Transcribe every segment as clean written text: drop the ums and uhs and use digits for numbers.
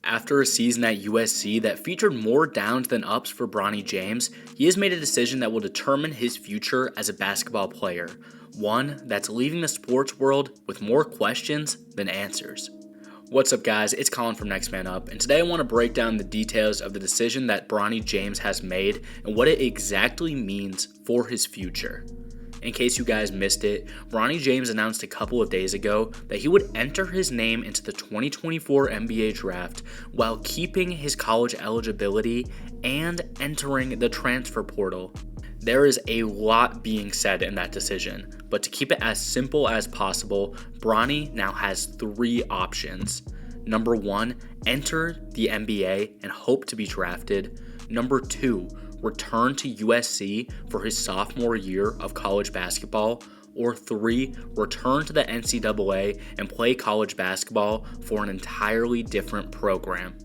After a season at USC that featured more downs than ups for Bronny James, he has made a decision that will determine his future as a basketball player, one that's leaving the sports world with more questions than answers. What's up, guys? It's Colin from Next Man Up, and today I want to break down the details of the decision that Bronny James has made and what it exactly means for his future. In case you guys missed it, Bronny James announced a couple of days ago that he would enter his name into the 2024 NBA draft while keeping his college eligibility and entering the transfer portal. There is a lot being said in that decision, but to keep it as simple as possible, Bronny now has three options. Number one, enter the NBA and hope to be drafted. Number two, return to USC for his sophomore year of college basketball. Or three, return to the NCAA and play college basketball for an entirely different program.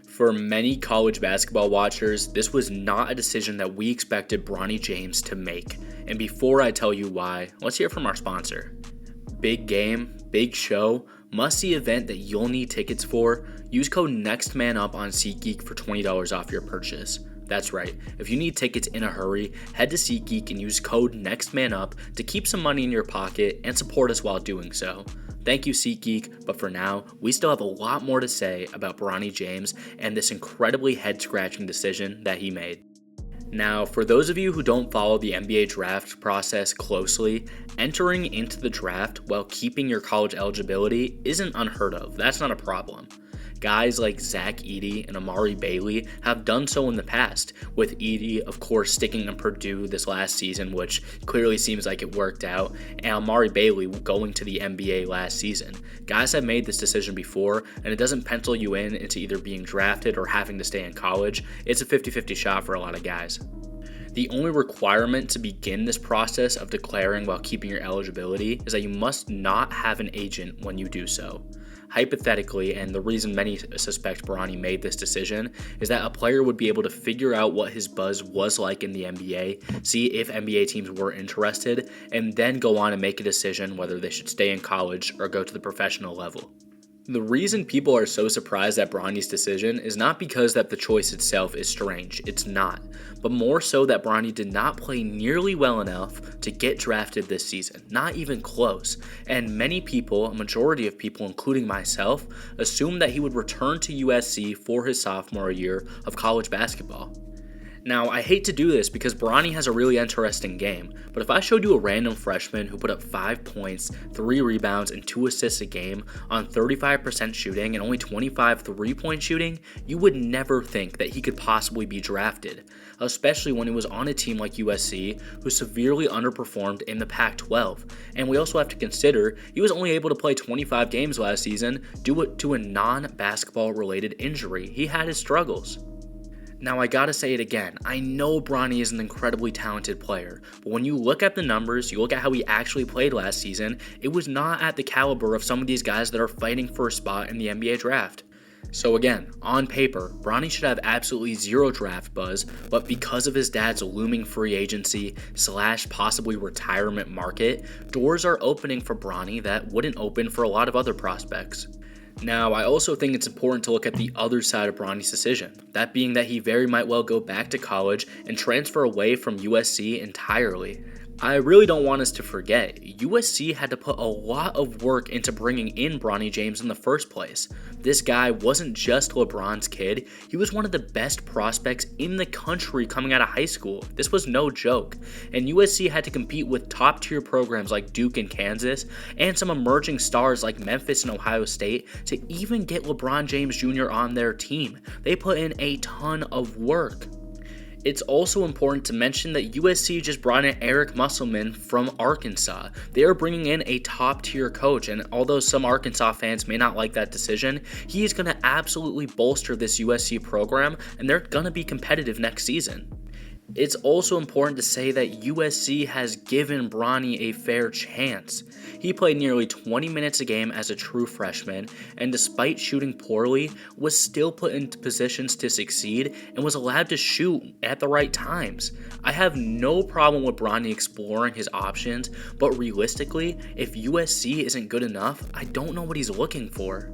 For many college basketball watchers, this was not a decision that we expected Bronny James to make. And before I tell you why, let's hear from our sponsor. Big game, big show, must-see event that you'll need tickets for. Use code NEXTMANUP on SeatGeek for $20 off your purchase. That's right, if you need tickets in a hurry, head to SeatGeek and use code NEXTMANUP to keep some money in your pocket and support us while doing so. Thank you, SeatGeek, but for now, we still have a lot more to say about Bronny James and this incredibly head-scratching decision that he made. Now, for those of you who don't follow the NBA draft process closely, entering into the draft while keeping your college eligibility isn't unheard of. That's not a problem. Guys like Zach Edey and Amari Bailey have done so in the past, with Edey, of course, sticking in Purdue this last season, which clearly seems like it worked out, and Amari Bailey going to the NBA last season. Guys have made this decision before, and it doesn't pencil you in into either being drafted or having to stay in college. It's a 50-50 shot for a lot of guys. The only requirement to begin this process of declaring while keeping your eligibility is that you must not have an agent when you do so. Hypothetically, and the reason many suspect Bronny made this decision, is that a player would be able to figure out what his buzz was like in the NBA, see if NBA teams were interested, and then go on and make a decision whether they should stay in college or go to the professional level. The reason people are so surprised at Bronny's decision is not because that the choice itself is strange, it's not, but more so that Bronny did not play nearly well enough to get drafted this season, not even close, and many people, a majority of people including myself, assumed that he would return to USC for his sophomore year of college basketball. Now, I hate to do this because Bronny has a really interesting game, but if I showed you a random freshman who put up 5 points, 3 rebounds, and 2 assists a game on 35% shooting and only 25 three-point shooting, you would never think that he could possibly be drafted, especially when he was on a team like USC who severely underperformed in the Pac-12. And we also have to consider he was only able to play 25 games last season due to a non-basketball related injury. He had his struggles. Now, I gotta say it again, I know Bronny is an incredibly talented player, but when you look at the numbers, you look at how he actually played last season, it was not at the caliber of some of these guys that are fighting for a spot in the NBA draft. So again, on paper, Bronny should have absolutely zero draft buzz, but because of his dad's looming free agency / possibly retirement market, doors are opening for Bronny that wouldn't open for a lot of other prospects. Now, I also think it's important to look at the other side of Bronny's decision, that being that he very might well go back to college and transfer away from USC entirely. I really don't want us to forget, USC had to put a lot of work into bringing in Bronny James in the first place. This guy wasn't just LeBron's kid, he was one of the best prospects in the country coming out of high school. This was no joke, and USC had to compete with top-tier programs like Duke and Kansas, and some emerging stars like Memphis and Ohio State to even get LeBron James Jr. on their team. They put in a ton of work. It's also important to mention that USC just brought in Eric Musselman from Arkansas. They are bringing in a top-tier coach, and although some Arkansas fans may not like that decision, he is going to absolutely bolster this USC program, and they're going to be competitive next season. It's also important to say that USC has given Bronny a fair chance. He played nearly 20 minutes a game as a true freshman, and despite shooting poorly, was still put into positions to succeed and was allowed to shoot at the right times. I have no problem with Bronny exploring his options, but realistically, if USC isn't good enough, I don't know what he's looking for.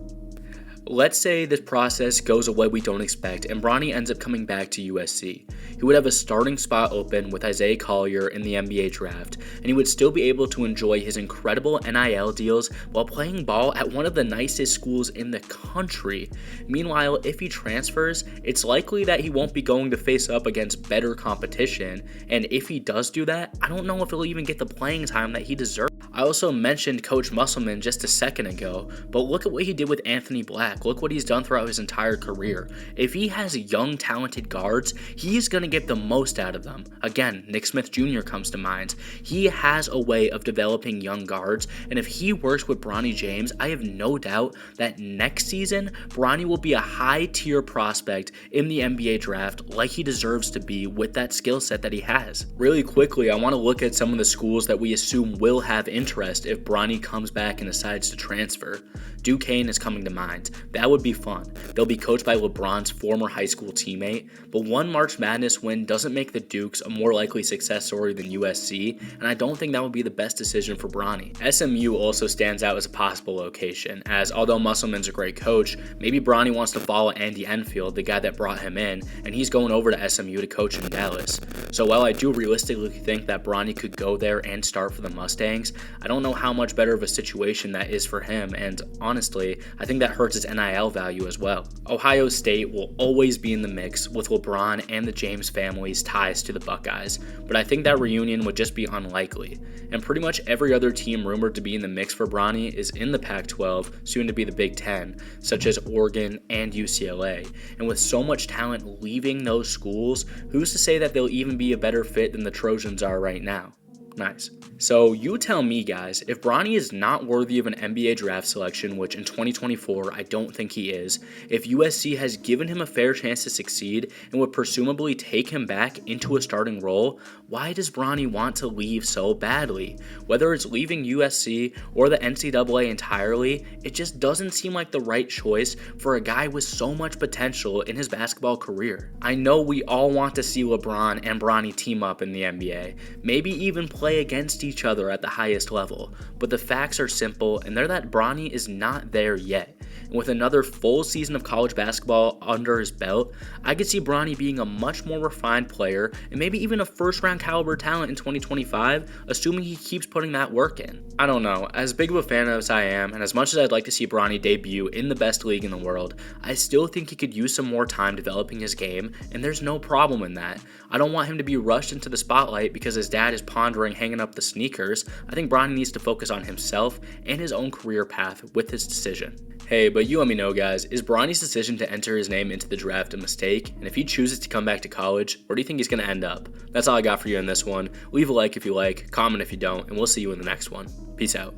Let's say this process goes a way we don't expect and Bronny ends up coming back to USC. He would have a starting spot open with Isaiah Collier in the NBA draft, and he would still be able to enjoy his incredible NIL deals while playing ball at one of the nicest schools in the country. Meanwhile, if he transfers, it's likely that he won't be going to face up against better competition, and if he does do that, I don't know if he'll even get the playing time that he deserves. I also mentioned Coach Musselman just a second ago, but look at what he did with Anthony Black. Look what he's done throughout his entire career. If he has young, talented guards, he's going to get the most out of them. Again, Nick Smith Jr. comes to mind. He has a way of developing young guards, and if he works with Bronny James, I have no doubt that next season, Bronny will be a high-tier prospect in the NBA draft like he deserves to be with that skill set that he has. Really quickly, I want to look at some of the schools that we assume will have interest if Bronny comes back and decides to transfer. Duquesne is coming to mind. That would be fun. They'll be coached by LeBron's former high school teammate, but one March Madness win doesn't make the Dukes a more likely success story than USC, and I don't think that would be the best decision for Bronny. SMU also stands out as a possible location, as although Musselman's a great coach, maybe Bronny wants to follow Andy Enfield, the guy that brought him in, and he's going over to SMU to coach in Dallas. So while I do realistically think that Bronny could go there and start for the Mustangs, I don't know how much better of a situation that is for him, and honestly, I think that hurts his NIL value as well. Ohio State will always be in the mix with LeBron and the James family's ties to the Buckeyes, but I think that reunion would just be unlikely. And pretty much every other team rumored to be in the mix for Bronny is in the Pac-12, soon to be the Big Ten, such as Oregon and UCLA. And with so much talent leaving those schools, who's to say that they'll even be a better fit than the Trojans are right now? Nice. So you tell me, guys, if Bronny is not worthy of an NBA draft selection, which in 2024 I don't think he is, if USC has given him a fair chance to succeed and would presumably take him back into a starting role, why does Bronny want to leave so badly? Whether it's leaving USC or the NCAA entirely, it just doesn't seem like the right choice for a guy with so much potential in his basketball career. I know we all want to see LeBron and Bronny team up in the NBA, maybe even play against each other at the highest level, but the facts are simple and they're that Bronny is not there yet. And with another full season of college basketball under his belt, I could see Bronny being a much more refined player and maybe even a first-round caliber talent in 2025, assuming he keeps putting that work in. I don't know, as big of a fan as I am, and as much as I'd like to see Bronny debut in the best league in the world, I still think he could use some more time developing his game, and there's no problem in that. I don't want him to be rushed into the spotlight because his dad is pondering hanging up the sneakers. I think Bronny needs to focus on himself and his own career path with his decision. Hey, but you let me know, guys, is Bronny's decision to enter his name into the draft a mistake? And if he chooses to come back to college, where do you think he's going to end up? That's all I got for you in this one. Leave a like if you like, comment if you don't, and we'll see you in the next one. Peace out.